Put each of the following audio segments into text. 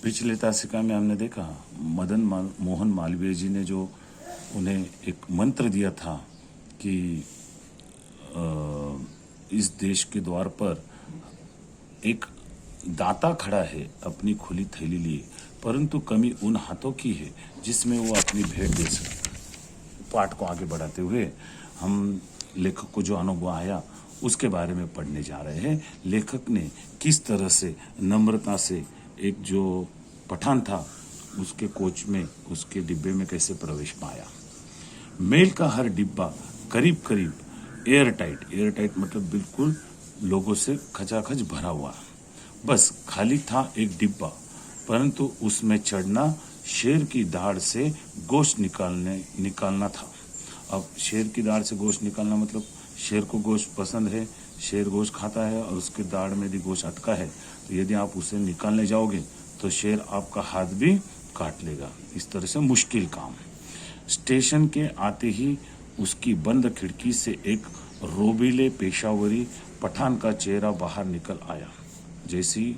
पिछले तासिका में हमने देखा मोहन मालवीय जी ने जो उन्हें एक मंत्र दिया था कि इस देश के द्वार पर एक दाता खड़ा है अपनी खुली थैली लिए, परंतु कमी उन हाथों की है जिसमें वो अपनी भेंट दे सकता। पाठ को आगे बढ़ाते हुए हम लेखक को जो अनुभव आया उसके बारे में पढ़ने जा रहे हैं। लेखक ने किस तरह से नम्रता से एक जो पठान था उसके कोच में, उसके डिब्बे में कैसे प्रवेश पाया। मेल का हर डिब्बा करीब करीब एयर टाइट मतलब बिल्कुल लोगों से खचाखच भरा हुआ। बस खाली था एक डिब्बा, परंतु उसमें चढ़ना शेर की दाढ़ से गोश्त निकालना था। अब शेर की दाढ़ से गोश्त निकालना मतलब शेर को गोश्त पसंद है, शेर गोश्त खाता है और उसके दाढ़ में यदि गोश्त अटका है तो यदि आप उसे निकालने जाओगे तो शेर आपका हाथ भी काट लेगा। इस तरह से मुश्किल काम। स्टेशन के आते ही उसकी बंद खिड़की से एक रोबीले पेशावरी पठान का चेहरा बाहर निकल आया। जैसी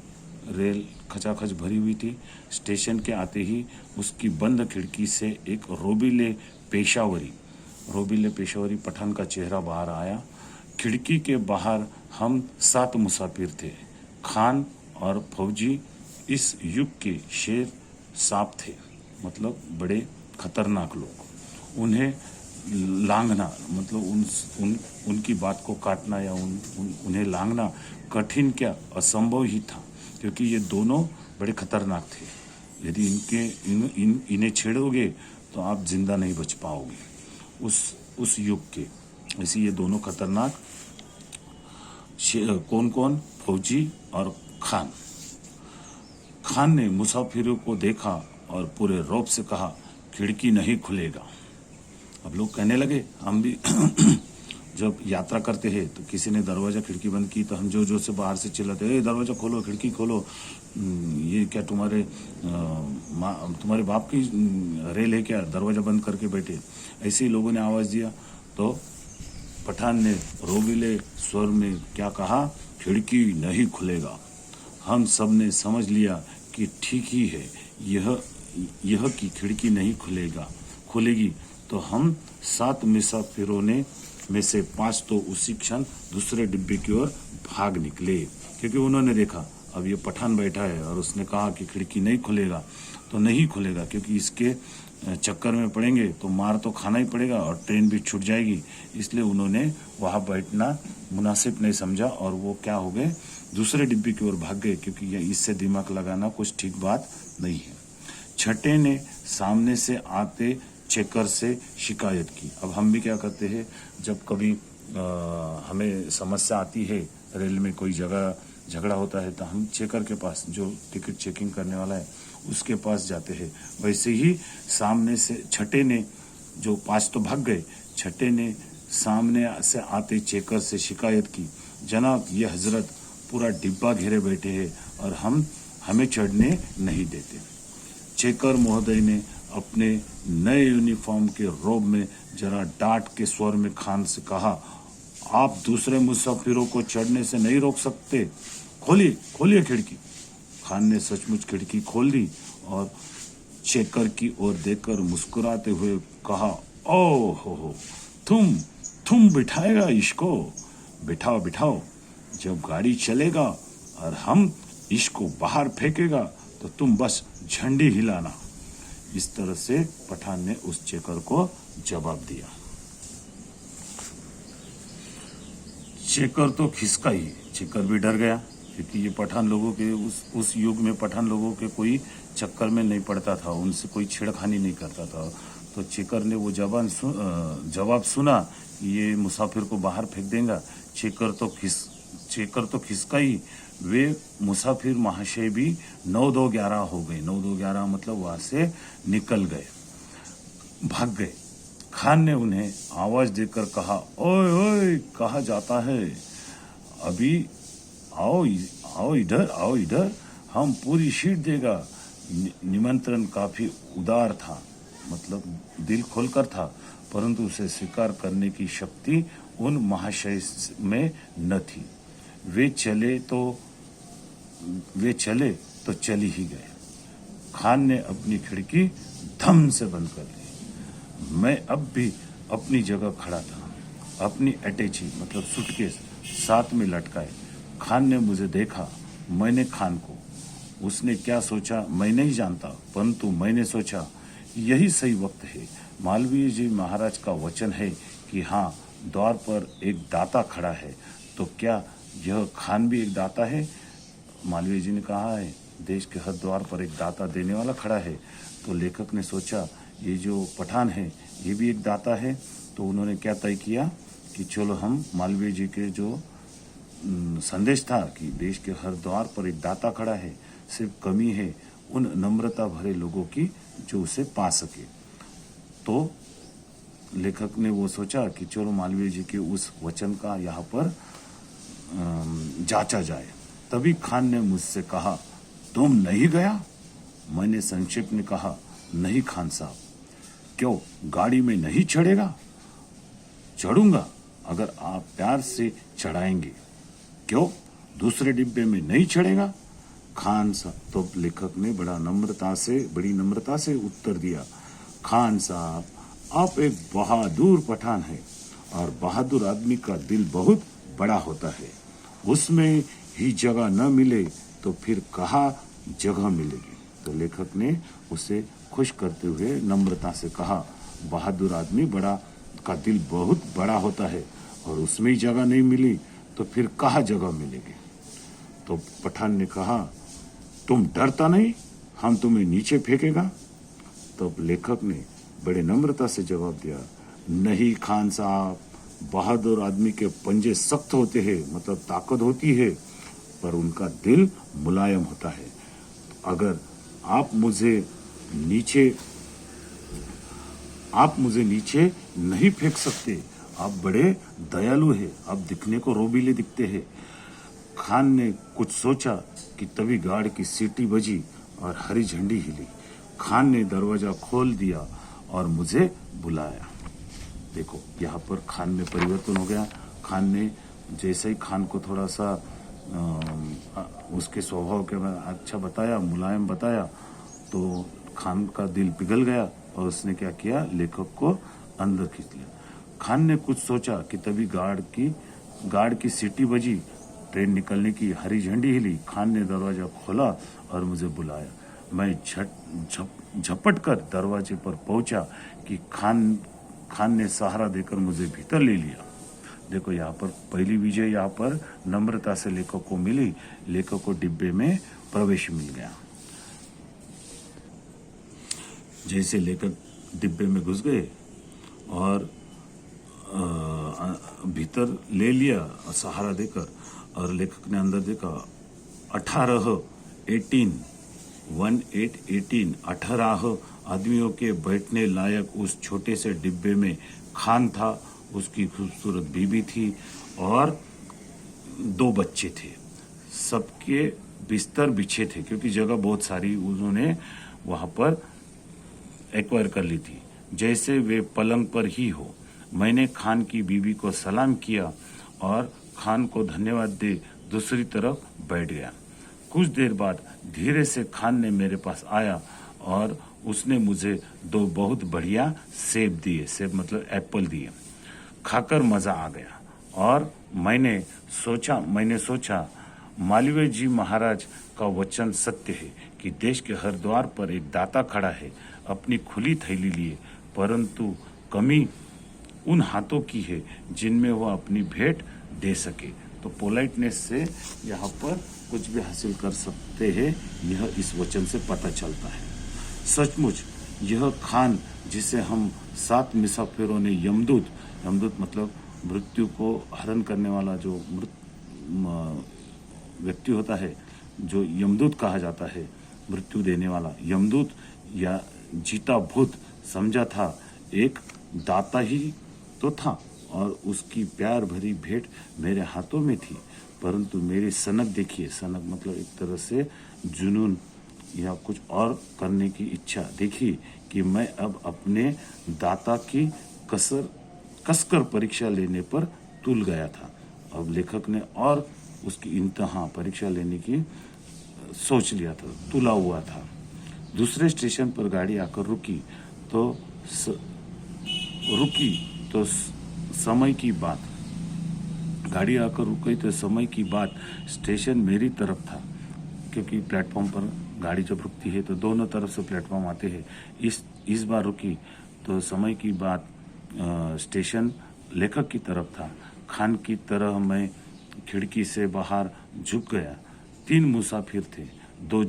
रेल खचाखच भरी हुई थी, स्टेशन के आते ही उसकी बंद खिड़की से एक रोबीले पेशावरी पठान का चेहरा बाहर आया। खिड़की के बाहर हम 7 मुसाफिर थे। खान और फौजी इस युग के शेर सांप थे, मतलब बड़े खतरनाक लोग। उन्हें लांघना मतलब उनकी बात को काटना या उन्हें लांघना कठिन क्या असंभव ही था, क्योंकि ये दोनों बड़े खतरनाक थे। यदि इन्हें छेड़ोगे तो आप जिंदा नहीं बच पाओगे उस युग के। ऐसे ये दोनों खतरनाक कौन, फौजी और खान ने मुसाफिरों को देखा और पूरे रौब से कहा, खिड़की नहीं खुलेगा। अब लोग कहने लगे, हम भी जब यात्रा करते हैं तो किसी ने दरवाजा खिड़की बंद की तो हम जोर से बाहर से चिल्लाते, दरवाजा खोलो, खिड़की खोलो, ये क्या तुम्हारे बाप की रेल है क्या, दरवाजा बंद करके बैठे। ऐसे ही लोगों ने आवाज दिया तो पठान ने रोबीले स्वर में क्या कहा, खिड़की नहीं खुलेगा। हम सब ने समझ लिया कि ठीक ही है, यह की खिड़की नहीं खुलेगी तो हम 7 मुसाफिरों में से 5 तो उसी क्षण दूसरे डिब्बे की ओर भाग निकले, क्योंकि उन्होंने देखा अब ये पठान बैठा है और उसने कहा कि खिड़की नहीं खुलेगा तो नहीं खुलेगा, क्योंकि इसके चक्कर में पड़ेंगे तो मार तो खाना ही पड़ेगा और ट्रेन भी छूट जाएगी। इसलिए उन्होंने वहाँ बैठना मुनासिब नहीं समझा और वो क्या हो गए, दूसरे डिब्बे की ओर भाग गए, क्योंकि ये इससे दिमाग लगाना कुछ ठीक बात नहीं है। छठे ने सामने से आते चेकर से शिकायत की। अब हम भी क्या करते हैं, जब कभी हमें समस्या आती है, रेल में कोई जगह झगड़ा होता है तो हम चेकर के पास, जो टिकट चेकिंग करने वाला है उसके पास जाते हैं। वैसे ही सामने से छठे ने, जो 5 तो भाग गए, छठे ने सामने से आते चेकर से शिकायत की, जनाब ये हजरत पूरा डिब्बा घेरे बैठे हैं और हमें चढ़ने नहीं देते। चेकर महोदय ने अपने नए यूनिफॉर्म के रोब में जरा डांट के स्वर में खान से कहा, आप दूसरे मुसाफिरों को चढ़ने से नहीं रोक सकते, खोलिए खिड़की। खान ने सचमुच खिड़की खोल दी और चेकर की ओर देखकर मुस्कुराते हुए कहा, ओ हो, तुम बिठाएगा इसको, बिठाओ। जब गाड़ी चलेगा और हम इसको बाहर फेंकेगा तो तुम बस झंडी हिलाना। इस तरह से पठान ने उस चेकर को जवाब दिया। चेकर तो खिसका ही, चेकर भी डर गया, क्योंकि ये पठान लोगों के उस युग में पठान लोगों के कोई चक्कर में नहीं पड़ता था, उनसे कोई छेड़खानी नहीं करता था। तो चेकर ने वो जवाब सुना कि ये मुसाफिर को बाहर फेंक देगा। चेकर तो खिसका ही। वे मुसाफिर महाशय भी 9-2-11 हो गए। 9-2-11 मतलब वहां से निकल गए, भाग गए। खान ने उन्हें आवाज देकर कहा, ओए कहा जाता है, अभी आओ इधर, हम पूरी सीट देगा। निमंत्रण काफी उदार था, मतलब दिल खोलकर था, परंतु उसे स्वीकार करने की शक्ति उन महाशय में न थी। वे चले तो चल ही गए। खान ने अपनी खिड़की धम से बंद कर ली। मैं अब भी अपनी जगह खड़ा था, अपनी अटैची मतलब सूटकेस साथ में लटकाए। खान ने मुझे देखा, मैंने खान को। उसने क्या सोचा मैं नहीं जानता, परंतु मैंने सोचा यही सही वक्त है। मालवीय जी महाराज का वचन है कि हाँ, द्वार पर एक दाता खड़ा है, तो क्या यह खान भी एक दाता है? मालवीय जी ने कहा है देश के हर द्वार पर एक दाता देने वाला खड़ा है। तो लेखक ने सोचा ये जो पठान है ये भी एक दाता है। तो उन्होंने क्या तय किया कि चलो हम मालवीय जी के जो संदेश था कि देश के हर द्वार पर एक दाता खड़ा है, सिर्फ कमी है उन नम्रता भरे लोगों की जो उसे पा सके। तो लेखक ने वो सोचा कि चलो मालवीय जी के उस वचन का यहाँ पर जांचा जाए। तभी खान ने मुझसे कहा, तुम नहीं गया? मैंने संक्षेप में कहा, नहीं खान साहब। क्यों, गाड़ी में नहीं चढ़ेगा? चढ़ूंगा अगर आप प्यार से चढ़ाएंगे। क्यों, दूसरे डिब्बे में नहीं चढ़ेगा? खान साहब। तो लेखक ने बड़ी नम्रता से उत्तर दिया, खान साहब आप एक बहादुर पठान है और बहादुर आदमी का दिल बहुत बड़ा होता है। उसमें ही जगह न मिले तो फिर कहाँ जगह मिलेगी। तो लेखक ने उसे खुश करते हुए नम्रता से कहा, बहादुर आदमी का दिल बहुत बड़ा होता है और उसमें ही जगह नहीं मिली तो फिर कहाँ जगह मिलेगी। तो पठान ने कहा, तुम डरता नहीं, हम तुम्हें नीचे फेंकेगा? तो लेखक ने बड़े नम्रता से जवाब दिया, नहीं खान साहब, बहादुर आदमी के पंजे सख्त होते हैं, मतलब ताकत होती है, पर उनका दिल मुलायम होता है। अगर आप मुझे नीचे नहीं फेंक सकते। आप बड़े दयालु हैं, आप दिखने को रोबीले दिखते हैं। खान ने कुछ सोचा कि तभी गार्ड की सीटी बजी और हरी झंडी हिली। खान ने दरवाजा खोल दिया और मुझे बुलाया। देखो यहाँ पर खान में परिवर्तन हो गया। खान ने जैसे ही खान को थोड़ा सा उसके स्वभाव के बारे में अच्छा बताया, मुलायम बताया, तो खान का दिल पिघल गया और उसने क्या किया, लेखक को अंदर खींच लिया। खान ने कुछ सोचा कि तभी गार्ड की सीटी बजी, ट्रेन निकलने की हरी झंडी हिली। खान ने दरवाजा खोला और मुझे बुलाया। मैं झपट कर दरवाजे पर पहुंचा कि खान ने सहारा देकर मुझे भीतर ले लिया। देखो यहाँ पर पहली विजय यहाँ पर नम्रता से लेखक को मिली। लेखक को डिब्बे में प्रवेश मिल गया। जैसे लेखक डिब्बे में घुस गए और भीतर ले लिया सहारा देकर, और लेखक ने अंदर देखा 18 आदमियों के बैठने लायक उस छोटे से डिब्बे में खान था, उसकी खूबसूरत बीबी थी और 2 बच्चे थे। सबके बिस्तर बिछे थे क्योंकि जगह बहुत सारी उन्होंने वहां पर एक्वायर कर ली थी, जैसे वे पलंग पर ही हो। मैंने खान की बीवी को सलाम किया और खान को धन्यवाद दे दूसरी तरफ बैठ गया। कुछ देर बाद धीरे से खान ने मेरे पास आया और उसने मुझे 2 बहुत बढ़िया सेब दिए। सेब मतलब एप्पल दिए। खाकर मजा आ गया और मैंने सोचा मालवीय जी महाराज का वचन सत्य है कि देश के हर द्वार पर एक दाता खड़ा है अपनी खुली थैली लिए, परंतु कमी उन हाथों की है जिनमें वह अपनी भेंट दे सके। तो पोलाइटनेस से यहाँ पर कुछ भी हासिल कर सकते हैं, यह इस वचन से पता चलता है। सचमुच यह खान जिसे हम 7 मुसाफिरों ने यमदूत मतलब मृत्यु को हरण करने वाला जो व्यक्ति होता है, जो यमदूत कहा जाता है, मृत्यु देने वाला यमदूत या जीता भूत समझा था, एक दाता ही तो था और उसकी प्यार भरी भेंट मेरे हाथों में थी। परंतु मेरी सनक देखिए, सनक मतलब एक तरह से जुनून या कुछ और करने की इच्छा देखी कि मैं अब अपने दाता की कसकर परीक्षा लेने पर तुल गया था। अब लेखक ने और उसकी इंतहा परीक्षा लेने की सोच लिया था, तुला हुआ था। दूसरे स्टेशन पर गाड़ी आकर रुकी तो समय की बात, गाड़ी आकर रुकी तो समय की बात, स्टेशन मेरी तरफ था, क्योंकि प्लेटफॉर्म पर गाड़ी जब रुकती है तो दोनों तरफ से प्लेटफॉर्म आते हैं। इस बार रुकी तो समय की बात, स्टेशन लेखक की तरफ था। खान की तरह मैं खिड़की से बाहर झुक गया। 3 मुसाफिर थे, 2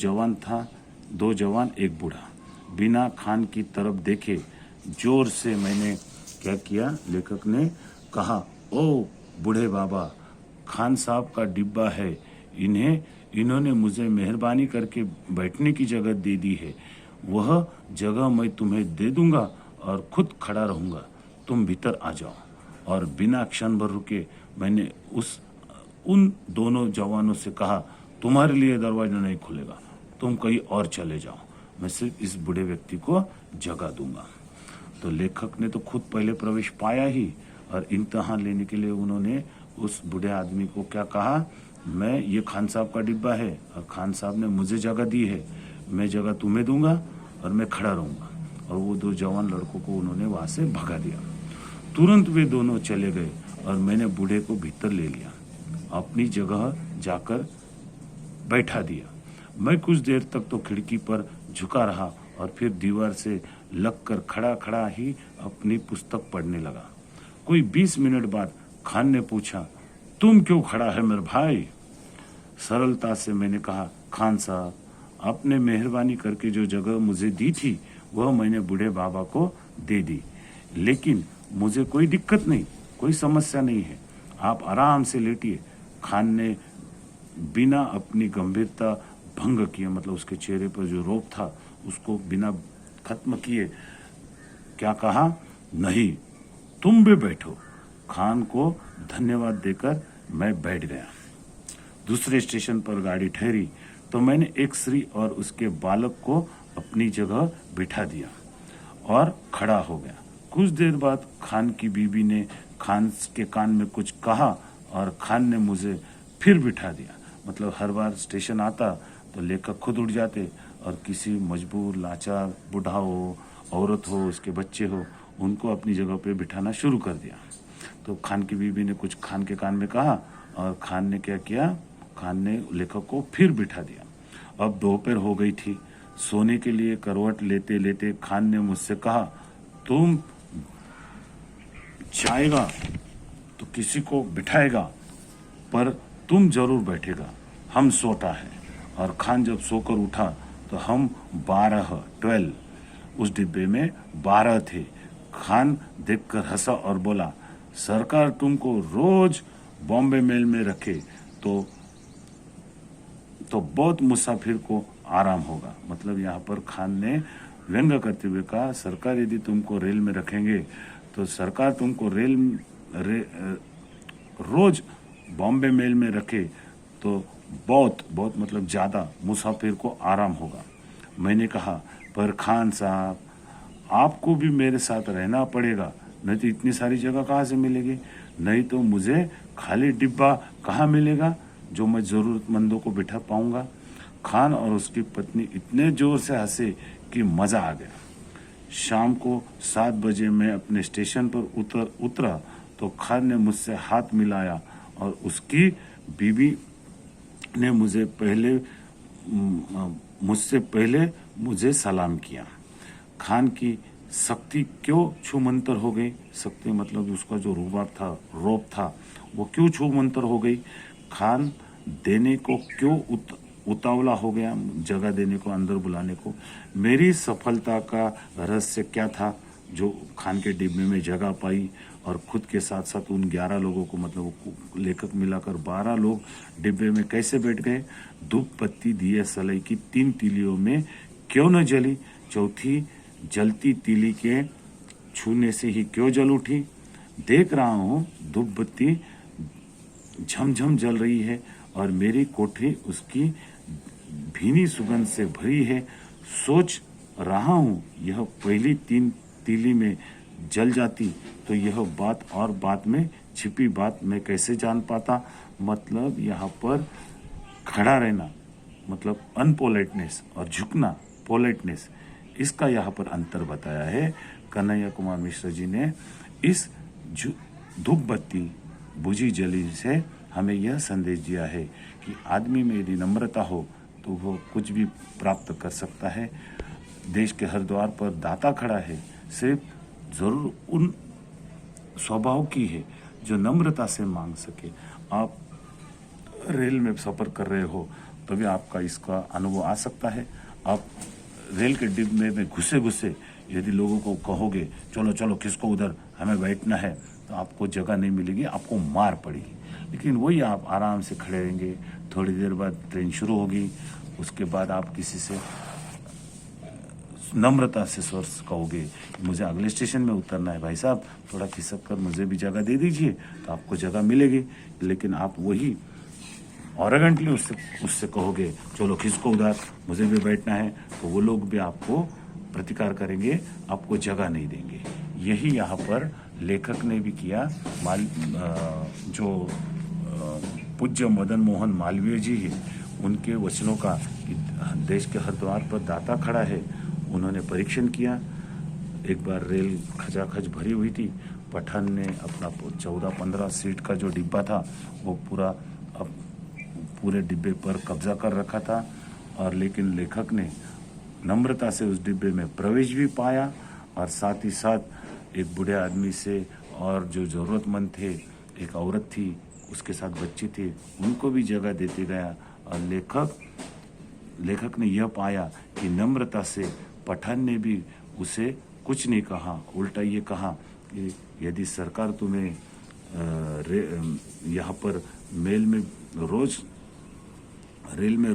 जवान एक बूढ़ा। बिना खान की तरफ देखे जोर से मैंने क्या किया, लेखक ने कहा, ओ बूढ़े बाबा, खान साहब का डिब्बा है, इन्होंने मुझे मेहरबानी करके बैठने की जगह दे दी है। वह जगह मैं तुम्हें दे दूंगा और खुद खड़ा रहूंगा, तुम भीतर आ जाओ। और बिना क्षण भर रुके मैंने उन दोनों जवानों से कहा, तुम्हारे लिए दरवाजा नहीं खुलेगा, तुम कहीं और चले जाओ, मैं सिर्फ इस बूढ़े व्यक्ति को जगह दूंगा। तो लेखक ने तो खुद पहले प्रवेश पाया ही, और इम्तिहान लेने के लिए उन्होंने उस बूढ़े आदमी को क्या कहा, ये खान साहब का डिब्बा है और खान साहब ने मुझे जगह दी है, मैं जगह तुम्हें दूंगा और मैं खड़ा रहूंगा। और वो 2 जवान लड़कों को उन्होंने वहां से भगा दिया। तुरंत वे दोनों चले गए और मैंने बूढ़े को भीतर ले लिया, अपनी जगह जाकर बैठा दिया। मैं कुछ देर तक तो खिड़की पर झुका रहा और फिर दीवार से लगकर खड़ा ही अपनी पुस्तक पढ़ने लगा। कोई 20 मिनट बाद खान ने पूछा, तुम क्यों खड़ा है मेरे भाई? सरलता से मैंने कहा, खान साहब, आपने मेहरबानी करके जो जगह मुझे दी थी वह मैंने बूढ़े बाबा को दे दी, लेकिन मुझे कोई दिक्कत नहीं, कोई समस्या नहीं है, आप आराम से लेटिए। खान ने बिना अपनी गंभीरता भंग किए, मतलब उसके चेहरे पर जो रोब था उसको बिना खत्म किए क्या कहा, नहीं, तुम भी बैठो। खान को धन्यवाद देकर मैं बैठ गया। दूसरे स्टेशन पर गाड़ी ठहरी तो मैंने एक स्त्री और उसके बालक को अपनी जगह बिठा दिया और खड़ा हो गया। कुछ देर बाद खान की बीबी ने खान के कान में कुछ कहा और खान ने मुझे फिर बिठा दिया। मतलब हर बार स्टेशन आता तो लेखक खुद उठ जाते और किसी मजबूर, लाचार, बूढ़ा हो, औरत हो, उसके बच्चे हो, उनको अपनी जगह पे बिठाना शुरू कर दिया। तो खान की बीबी ने कुछ खान के कान में कहा और खान ने क्या किया, खान ने लेखक को फिर बिठा दिया। अब दोपहर हो गई थी। सोने के लिए करवट लेते लेते खान ने मुझसे कहा, तुम जाएगा तो किसी को बिठाएगा, पर तुम जरूर बैठेगा, हम सोता है। और खान जब सोकर उठा तो हम 12 उस डिब्बे में 12 थे। खान देखकर हंसा और बोला, सरकार तुमको रोज बॉम्बे मेल में रखे तो बहुत मुसाफिर को आराम होगा। मतलब यहाँ पर खान ने व्यंग करते हुए कहा, सरकार यदि तुमको रेल में रखेंगे तो सरकार तुमको रोज बॉम्बे मेल में रखे तो बहुत मतलब ज़्यादा मुसाफिर को आराम होगा। मैंने कहा, पर खान साहब, आपको भी मेरे साथ रहना पड़ेगा, नहीं तो इतनी सारी जगह कहाँ से मिलेगी, नहीं तो मुझे खाली डिब्बा कहाँ मिलेगा जो मैं ज़रूरतमंदों को बिठा पाऊंगा। खान और उसकी पत्नी इतने जोर से हंसे कि मज़ा आ गया। शाम को 7 बजे मैं अपने स्टेशन पर उतरा तो खान ने मुझसे हाथ मिलाया और उसकी बीवी ने मुझसे पहले मुझे सलाम किया। खान की शक्ति क्यों छूमंतर हो गई, शक्ति मतलब उसका जो रोब था वो क्यों छूमंतर हो गई, खान देने को क्यों उतावला हो गया, जगह देने को, अंदर बुलाने को। मेरी सफलता का रहस्य क्या था जो खान के डिब्बे में जगह पाई और खुद के साथ साथ उन 11 लोगों को, मतलब लेखक मिलाकर 12 लोग डिब्बे में कैसे बैठ गए। धूप बत्ती दिए सलाई की 3 तीलियों में क्यों न जली, चौथी जलती तीली के छूने से ही क्यों जल उठी। देख रहा हूँ धूप बत्ती झमझम जल रही है और मेरी कोठरी उसकी भीनी सुगंध से भरी है। सोच रहा हूँ यह पहली 3 तीली में जल जाती तो यह बात और बात में छिपी बात मैं कैसे जान पाता। मतलब यहाँ पर खड़ा रहना मतलब अनपोलाइटनेस और झुकना पोलाइटनेस, इसका यहाँ पर अंतर बताया है। कन्हैया कुमार मिश्र जी ने इस धूप बत्ती बुझी जली से हमें यह संदेश दिया है कि आदमी में यदि नम्रता हो तो वो कुछ भी प्राप्त कर सकता है। देश के हर द्वार पर दाता खड़ा है, सिर्फ जरूर उन स्वभाव की है जो नम्रता से मांग सके। आप रेल में सफ़र कर रहे हो तभी आपका इसका अनुभव आ सकता है। आप रेल के डिब्बे में घुसे यदि लोगों को कहोगे चलो चलो किसको उधर हमें बैठना है, तो आपको जगह नहीं मिलेगी, आपको मार पड़ेगी। लेकिन वही आप आराम से खड़े रहेंगे, थोड़ी देर बाद ट्रेन शुरू होगी, उसके बाद आप किसी से नम्रता से स्वर कहोगे मुझे अगले स्टेशन में उतरना है, भाई साहब थोड़ा खिसक कर मुझे भी जगह दे दीजिए, तो आपको जगह मिलेगी। लेकिन आप वही ऑरेगेंटली उससे कहोगे चलो किसको उधर मुझे भी बैठना है, तो वो लोग भी आपको प्रतिकार करेंगे, आपको जगह नहीं देंगे। यही यहाँ पर लेखक ने भी किया। जो पूज्य मदन मोहन मालवीय जी है, उनके वचनों का कि देश के हर द्वार पर दाता खड़ा है, उन्होंने परीक्षण किया। एक बार रेल खचाखच भरी हुई थी, पठान ने अपना 14-15 सीट का जो डिब्बा था वो पूरे डिब्बे पर कब्जा कर रखा था, और लेकिन लेखक ने नम्रता से उस डिब्बे में प्रवेश भी पाया, और साथ ही साथ एक बूढ़े आदमी से और जो ज़रूरतमंद थे, एक औरत थी उसके साथ बच्ची थी, उनको भी जगह देते गया। और लेखक ने यह पाया कि नम्रता से पठान ने भी उसे कुछ नहीं कहा, उल्टा ये कहा कि यदि सरकार तुम्हें यहाँ पर रेल में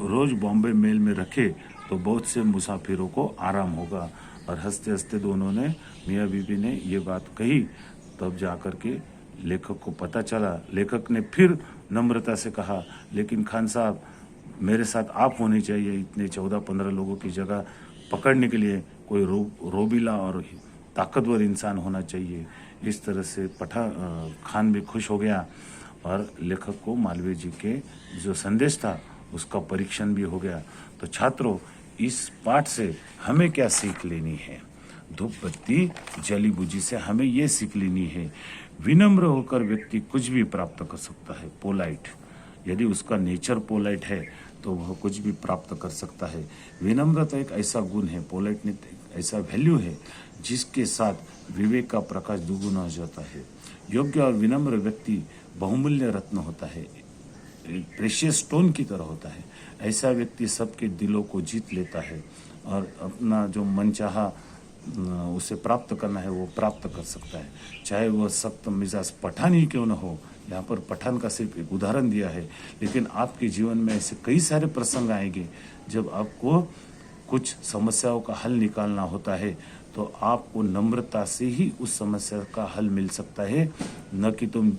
रोज बॉम्बे मेल में रखे तो बहुत से मुसाफिरों को आराम होगा। और हंसते हंसते दोनों ने, मियाँ बीबी ने ये बात कही, तब जाकर के लेखक को पता चला। लेखक ने फिर नम्रता से कहा लेकिन खान साहब मेरे साथ आप होने चाहिए, इतने 14-15 लोगों की जगह पकड़ने के लिए कोई रोबीला और ताकतवर इंसान होना चाहिए। इस तरह से खान भी खुश हो गया, और लेखक को मालवीय जी के जो संदेश था उसका परीक्षण भी हो गया। तो छात्रों, इस पाठ से हमें क्या सीख लेनी है? धूप बत्ती जली बुझी से हमें यह सीख लेनी है, विनम्र होकर व्यक्ति कुछ भी प्राप्त कर सकता है। पोलाइट, यदि उसका नेचर पोलाइट है तो वह कुछ भी प्राप्त कर सकता है। विनम्रता एक ऐसा गुण है, पोलाइटनेस ऐसा वैल्यू है जिसके साथ विवेक का प्रकाश दुगुना हो जाता है। योग्य और विनम्र व्यक्ति बहुमूल्य रत्न होता है, प्रेशियस स्टोन की तरह होता है। ऐसा व्यक्ति सबके दिलों को जीत लेता है, और अपना जो मनचाहा उसे प्राप्त करना है वो प्राप्त कर सकता है, चाहे वह सख्त मिजाज पठान ही क्यों न हो। यहाँ पर पठान का सिर्फ एक उदाहरण दिया है, लेकिन आपके जीवन में ऐसे कई सारे प्रसंग आएंगे जब आपको कुछ समस्याओं का हल निकालना होता है, तो आपको नम्रता से ही उस समस्या का हल मिल सकता है। न कि तुम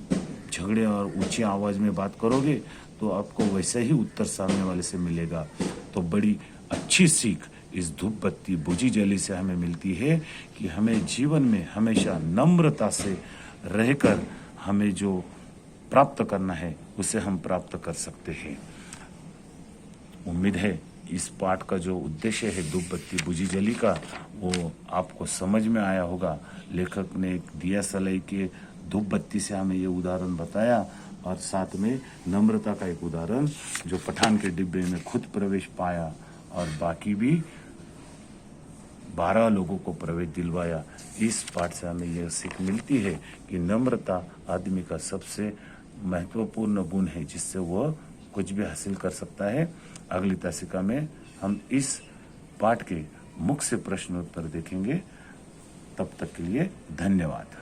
झगड़े और ऊंची आवाज में बात करोगे तो आपको वैसे ही उत्तर सामने वाले से मिलेगा। तो बड़ी अच्छी सीख इस धूप बत्ती बुझी जली से हमें मिलती है कि हमें जीवन में हमेशा नम्रता से रहकर हमें जो प्राप्त करना है उसे हम प्राप्त कर सकते हैं। उम्मीद है इस पाठ का जो उद्देश्य है धूप बत्ती बुझी जली का, वो आपको समझ में आया होगा। लेखक ने एक दिया सलाई के धूप बत्ती से हमें ये उदाहरण बताया, और साथ में नम्रता का एक उदाहरण जो पठान के डिब्बे में खुद प्रवेश पाया और बाकी भी 12 लोगों को प्रवेश दिलवाया। इस पाठ से हमें यह सीख मिलती है कि नम्रता आदमी का सबसे महत्वपूर्ण गुण है, जिससे वह कुछ भी हासिल कर सकता है। अगली तासिका में हम इस पाठ के मुख्य प्रश्नोत्तर देखेंगे। तब तक के लिए धन्यवाद।